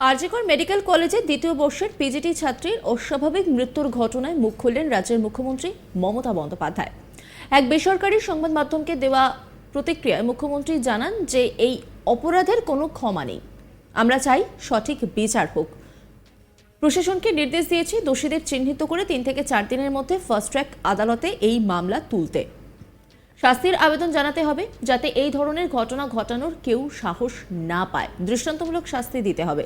RG Kar medical কলেজের দ্বিতীয় বর্ষের পিজিটি ছাত্রীর অস্বাভাবিক মৃত্যুর ঘটনায় মুখ খুললেন রাজ্যের মুখ্যমন্ত্রী মমতা বন্দ্যোপাধ্যায়। এক বেসরকারি সংবাদ মাধ্যমকে দেওয়া প্রতিক্রিয়ায় মুখ্যমন্ত্রী জানান যে এই অপরাধের কোনো ক্ষমা নেই। আমরা চাই সঠিক বিচার হোক। প্রশাসনকে নির্দেশ দিয়েছি দোষীদের চিহ্নিত করে 3 থেকে 4 দিনের মধ্যে ফাস্ট ট্র্যাক আদালতে এই মামলা তুলতে। শাস্তির আবেদন জানাতে হবে যাতে এই ধরনের ঘটনা ঘটানোর কেউ সাহস না পায়। দৃষ্টান্তমূলক শাস্তি দিতে হবে।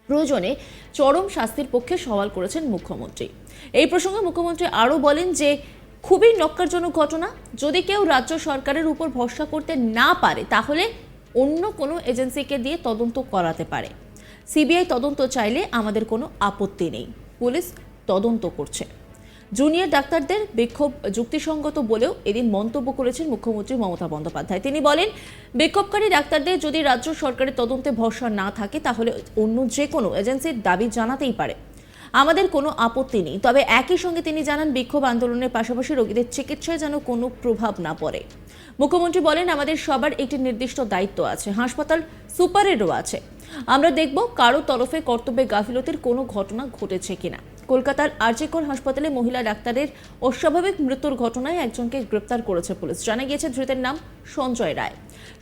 প্রয়োজনে চরম শাস্তির পক্ষে সওয়াল করেছেন মুখ্যমন্ত্রী। এই প্রসঙ্গে মুখ্যমন্ত্রী আরও বলেন যে খুবই ন্যক্কারজনক ঘটনা। যদি কেউ রাজ্য সরকারের উপর ভরসা করতে না পারে তাহলে অন্য কোনো এজেন্সিকে দিয়ে তদন্ত করাতে পারে। সিবিআই তদন্ত চাইলে আমাদের কোনো আপত্তি নেই। পুলিশ তদন্ত করছে। জুনিয়র ডাক্তারদের বিক্ষোভ যুক্তিসঙ্গত বলেও এদিন মন্তব্য করেছেন মুখ্যমন্ত্রী মমতা বন্দ্যোপাধ্যায়। তিনি বলেন, বিক্ষোভকারী ডাক্তারদের যদি রাজ্য সরকারের তদন্তে ভরসা না থাকে তাহলে অন্য যে কোনো এজেন্সির দাবি জানাতেই পারে, আমাদের কোনো আপত্তি নেই। তবে একই সঙ্গে তিনি জানান বিক্ষোভ আন্দোলনের পাশাপাশি রোগীদের চিকিৎসায় যেন কোনো প্রভাব না পড়ে। মুখ্যমন্ত্রী বলেন, আমাদের সবার একটি নির্দিষ্ট দায়িত্ব আছে, হাসপাতাল সুপারেরও আছে। আমরা দেখব কারো তরফে কর্তব্যে গাফিলতির কোনো ঘটনা ঘটেছে কিনা। কলকাতার আরজিকর হাসপাতালে মহিলা ডাক্তারের অস্বাভাবিক মৃত্যুর ঘটনায় একজনকে গ্রেপ্তার করেছে পুলিশ। জানা গিয়েছে ধৃতের নাম সঞ্জয় রায়।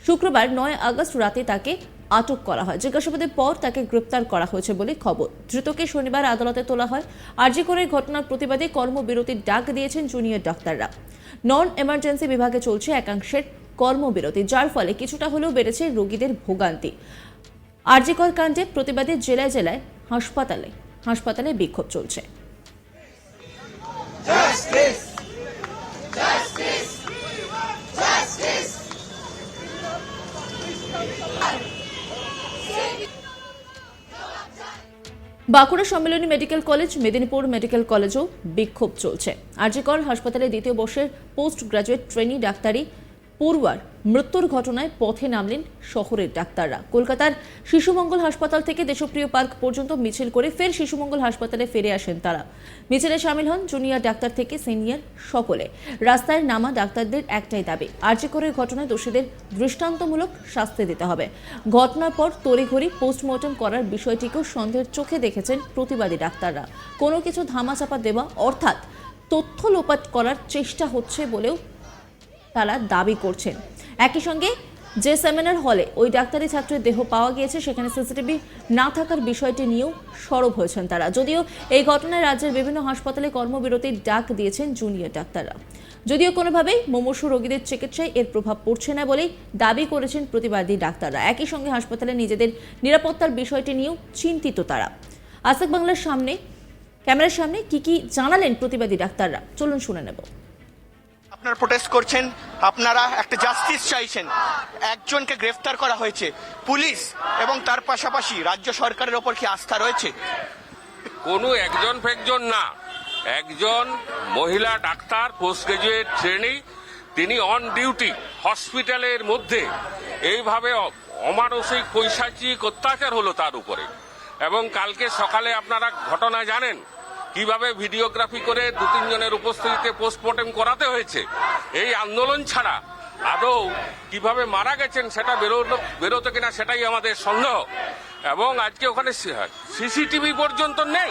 শুক্রবার 9 আগস্ট রাতে তাকে আটক করা হয়। জিজ্ঞাসাবাদের পর তাকে গ্রেপ্তার করা হয়েছে বলে খবর। ধৃতকে শনিবার আদালতে তোলা হয়। আরজিকরের ঘটনার প্রতিবাদে কর্মবিরতির ডাক দিয়েছেন জুনিয়র ডাক্তাররা। নন এমার্জেন্সি বিভাগে চলছে একাংশের কর্মবিরতি, যার ফলে কিছুটা হলেও বেড়েছে রোগীদের ভোগান্তি। আরজিকর কাণ্ডে প্রতিবাদে জেলায় জেলায় হাসপাতালে বিক্ষোভ চলছে। Bankura Sammilani medical college, Medinipur medical কলেজেও বিক্ষোভ চলছে। আরজিকর হাসপাতালে দ্বিতীয় বর্ষের পোস্ট গ্রাজুয়েট ট্রেনি ডাক্তারি পড়ুয়ার মৃত্যুর ঘটনায় পথে নামলেন শহরের ডাক্তাররা। কলকাতার শিশুমঙ্গল হাসপাতাল থেকে দেশপ্রিয় পার্ক পর্যন্ত মিছিল করে ফের শিশুমঙ্গল হাসপাতালে ফিরে আসেন তারা। মিছিলে সামিল হন জুনিয়র ডাক্তার থেকে সিনিয়র সকলে। রাস্তায় নামা ডাক্তারদের একটাই দাবি, আরজিকরের ঘটনায় দোষীদের দৃষ্টান্তমূলক শাস্তি দিতে হবে। ঘটনার পর তড়িঘড়ি পোস্টমর্টম করার বিষয়টিকেও সন্দেহের চোখে দেখেছেন প্রতিবাদী ডাক্তাররা। কোনো কিছু ধামাচাপা দেওয়া অর্থাৎ তথ্য লোপাট করার চেষ্টা হচ্ছে বলেও তারা দাবি করছেন। একই সঙ্গে যে সেমিনার হলে ওই ডাক্তারি ছাত্রের দেহ পাওয়া গিয়েছে সেখানে সিসিটিভি না থাকার বিষয়টি নিয়েও সরব হয়েছেন তারা। যদিও এই ঘটনায় রাজ্যের বিভিন্ন হাসপাতালে কর্মবিরতির ডাক দিয়েছেন জুনিয়র ডাক্তাররা। যদিও কোনোভাবেই মুমূর্ষু রোগীদের চিকিৎসায় এর প্রভাব পড়ছে না বলেই দাবি করেছেন প্রতিবাদী ডাক্তাররা। একই সঙ্গে হাসপাতালে নিজেদের নিরাপত্তার বিষয়টি নিয়েও চিন্তিত তারা। আসাক বাংলার সামনে ক্যামেরার সামনে কি জানালেন প্রতিবাদী ডাক্তাররা, চলুন শুনে নেব। আপনারা প্রোটেস্ট করছেন, আপনারা একটা জাস্টিস চাইছেন, একজনকে গ্রেফতার করা হয়েছে। পুলিশ এবং তার পাশাপাশি রাজ্য সরকারের ওপর কি আস্থা রয়েছে? কোনো একজন ফেকজন না, একজন মহিলা ডাক্তার পোস্ট গ্রাজুয়েট ট্রেনি, তিনি অন ডিউটি হসপিটালের মধ্যে এইভাবে অমানসিক পৈশাচিক অত্যাচার হলো তার উপরে। এবং কালকে সকালে আপনারা ঘটনা জানেন কিভাবে ভিডিওগ্রাফি করে 2-3 জনের উপস্থিতিতে পোস্টমর্টেম করাতে হয়েছে। এই আন্দোলন ছাড়া আদৌ কিভাবে মারা গেছেন সেটা বেরোতে কিনা সেটাই আমাদের সন্দেহ। এবং আজকে ওখানে সিসিটিভি পর্যন্ত নেই।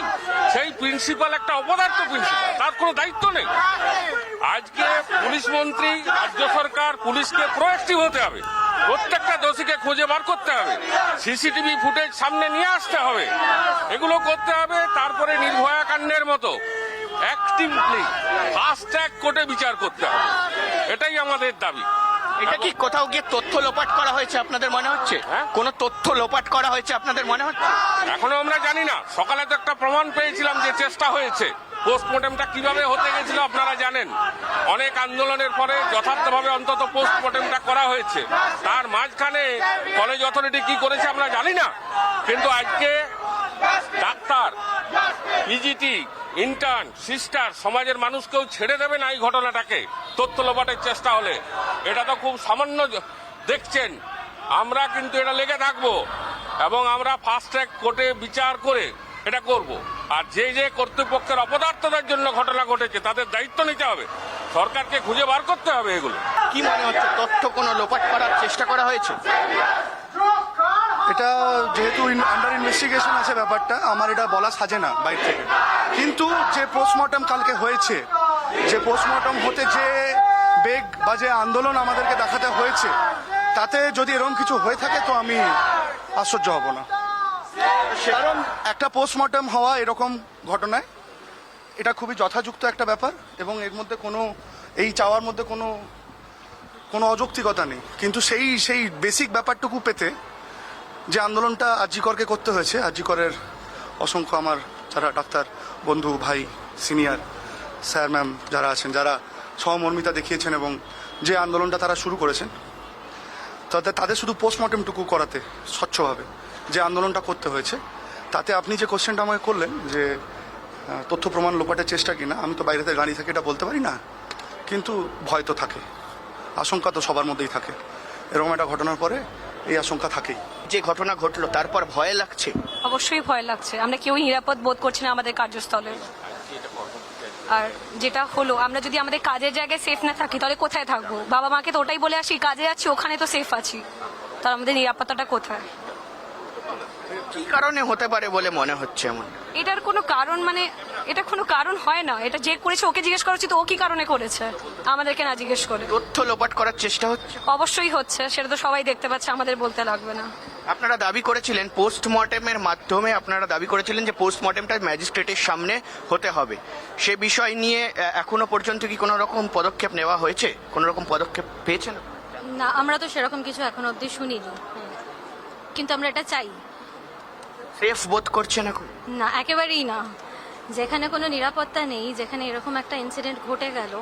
সেই প্রিন্সিপাল একটা অপদার্থ প্রিন্সিপাল, তার কোনো দায়িত্ব নেই। আজকে পুলিশ মন্ত্রী, রাজ্য সরকার, পুলিশকে প্রোঅ্যাক্টিভ হতে হবে। প্রত্যেকটা দোষীকে খুঁজে বার করতে হবে, সিসিটিভি ফুটেজ সামনে নিয়ে আসতে হবে, এগুলো করতে হবে। তারপরে নির্ভয়া কাণ্ডের মতো অ্যাক্টিভলি ফাস্ট ট্র্যাক কোর্টে বিচার করতে হবে, এটাই আমাদের দাবি। এটা কি কোথাও গিয়ে তথ্য লোপাট করা হয়েছে আপনাদের মনে হচ্ছে? কোন তথ্য লোপাট করা হয়েছে আপনাদের মনে হচ্ছে? এখনো আমরা জানি না। সকালে তো একটা প্রমাণ পেয়েছিলাম যে চেষ্টা হয়েছে। পোস্টমর্টেমটা কিভাবে হতে গেছিল আপনারা জানেন। অনেক আন্দোলনের পরে যথার্থভাবে অন্তত পোস্টমর্টেমটা করা হয়েছে। তার মাঝখানে কলেজ অথরিটি কি করেছে আমরা জানি না। কিন্তু আজকে ডাক্তার, পিজিটি, ইন্টার্ন, সিস্টার, সমাজের মানুষকেও ছেড়ে দেবে না এই ঘটনাটাকে তথ্য লোপাটের চেষ্টা হলে। এটা তো খুব সামান্য দেখছেন। আমরা কিন্তু এটা লেগে থাকবো এবং আমরা ফাস্ট ট্র্যাক কোর্টে বিচার করে এটা করব। আর যে কর্তৃপক্ষের অপদার্থতার জন্য ঘটনা ঘটেছে তাদের দায়িত্ব নিতে হবে, সরকারকে খুঁজে বার করতে হবে। এগুলো কি মনে হচ্ছে, তথ্য কোনো লোপাট করার চেষ্টা করা হয়েছে? এটা যেহেতু আন্ডার ইনভেস্টিগেশন আছে ব্যাপারটা, আমার এটা বলা সাজে না বাইরে থেকে। কিন্তু যে পোস্টমর্টম কালকে হয়েছে, যে পোস্টমর্টম হতে যে বেগ বা যে আন্দোলন আমাদেরকে দেখাতে হয়েছে, তাতে যদি এরকম কিছু হয়ে থাকে তো আমি আশ্চর্য হব না। কারণ একটা পোস্টমর্টম হওয়া এরকম ঘটনায় এটা খুবই যথাযুক্ত একটা ব্যাপার, এবং এর মধ্যে কোনো এই চাওয়ার মধ্যে কোনো অযৌক্তিকতা নেই। কিন্তু সেই বেসিক ব্যাপারটুকু পেতে যে আন্দোলনটা আরজিকরকে করতে হয়েছে, আরজিকরের অসংখ্য আমার যারা ডাক্তার বন্ধু, ভাই, সিনিয়র স্যার ম্যাম যারা আছেন, যারা সহমর্মিতা দেখিয়েছেন এবং যে আন্দোলনটা তারা শুরু করেছেন, তাদের শুধু পোস্টমর্টমটুকু করাতে স্বচ্ছভাবে যে আন্দোলনটা করতে হয়েছে, তাতে আপনি যে কোশ্চেনটা আমাকে করলেন যে তথ্য প্রমাণ লোপাটের চেষ্টা কিনা, আমি তো বাইরেতে গাড়ি থেকে এটা বলতে পারি না, কিন্তু ভয় তো থাকে, আশঙ্কা তো সবার মধ্যেই থাকে। এরকম একটা ঘটনার পরে এই আশঙ্কা থাকেই। যে ঘটনা ঘটলো তারপর ভয় লাগছে? অবশ্যই ভয় লাগছে। আমরা কেউই নিরাপদ বোধ করছি না আমাদের কার্যস্থলে। আর যেটা হলো, আমরা যদি আমাদের কাজের জায়গায় সেফ না থাকি তাহলে কোথায় থাকবো? বাবা মাকে তো ওটাই বলে আসি, কাজে যাচ্ছি ওখানে তো সেফ আছি, তাহলে আমাদের নিরাপত্তাটা কোথায়? কি কারণে হতে পারে বলে মনে হচ্ছে এমন? এটার কোনো কারণ এটা কোনো কারণ হয় না। এটা যে করেছে ওকে জিজ্ঞেস করা উচিত, ও কি কারণে করেছে, আমাদেরকে না জিজ্ঞেস করে। তথ্য লোপাট করার চেষ্টা হচ্ছে? অবশ্যই হচ্ছে, সেটা তো সবাই দেখতে পাচ্ছে, আমাদের বলতে লাগবে না। আপনারা দাবি করেছিলেন পোস্টমর্টেমের মাধ্যমে, আপনারা দাবি করেছিলেন যে পোস্টমর্টেমটা ম্যাজিস্ট্রেটের সামনে হতে হবে। সে বিষয় নিয়ে এখনো পর্যন্ত কি কোনো রকম পদক্ষেপ নেওয়া হয়েছে? কোনো রকম পদক্ষেপ পেয়েছেন? না, আমরা তো সেরকম কিছু এখন অবধি শুনিনি, কিন্তু আমরা এটা চাই। সেফ বোধ করছেন এখন? না, একেবারেই না। যেখানে কোনো নিরাপত্তা নেই, যেখানে এরকম একটা ইনসিডেন্ট ঘটে গেল,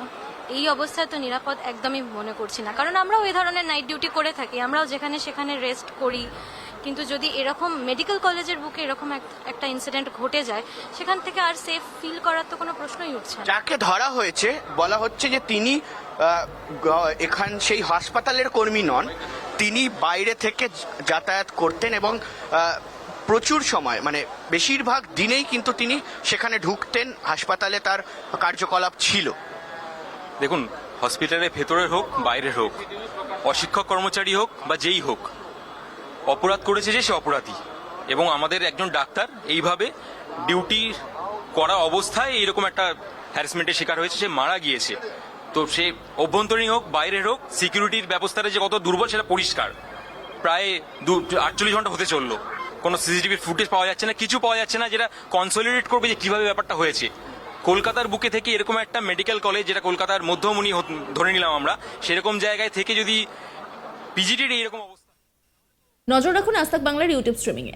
এই অবস্থায় তো নিরাপদ একদমই মনে করছি না। কারণ আমরাও এই ধরনের নাইট ডিউটি করে থাকি, আমরাও যেখানে সেখানে রেস্ট করি, কিন্তু যদি এরকম মেডিকেল কলেজের বুকে এরকম একটা ইনসিডেন্ট ঘটে যায়, সেখান থেকে আর সেফ ফিল করার তো কোনো প্রশ্নই উঠছে না। যাকে ধরা হয়েছে বলা হচ্ছে যে তিনি এখান সেই হাসপাতালের কর্মী নন, তিনি বাইরে থেকে যাতায়াত করতেন এবং প্রচুর সময়, মানে বেশিরভাগ দিনেই কিন্তু তিনি সেখানে ঢুকতেন, হাসপাতালে তার কার্যকলাপ ছিল। দেখুন, হসপিটালের ভেতরের হোক বাইরের হোক, অশিক্ষক কর্মচারী হোক বা যেই হোক, অপরাধ করেছে যে সে অপরাধী। এবং আমাদের একজন ডাক্তার এইভাবে ডিউটি করা অবস্থায় এইরকম একটা হ্যারাসমেন্টের শিকার হয়েছে, সে মারা গিয়েছে। তো সে অভ্যন্তরীণ হোক বাইরের হোক, সিকিউরিটির ব্যবস্থাটা যে কত দুর্বল সেটা পরিষ্কার। প্রায় 48 ঘন্টা হতে চললো, কোনো সিসিটিভির ফুটেজ পাওয়া যাচ্ছে না, কিছু পাওয়া যাচ্ছে না যেটা কনসলিডেট করবে যে কিভাবে ব্যাপারটা হয়েছে। কলকাতার বুকে থেকে এরকম একটা মেডিকেল কলেজ, যেটা কলকাতার মধ্যমণি ধরে নিলাম আমরা, সেরকম জায়গায় থেকে যদি পিজিটির এইরকম অবস্থা। নজর রাখুন আজ তাক বাংলার ইউটিউব স্ট্রিমিংয়ে।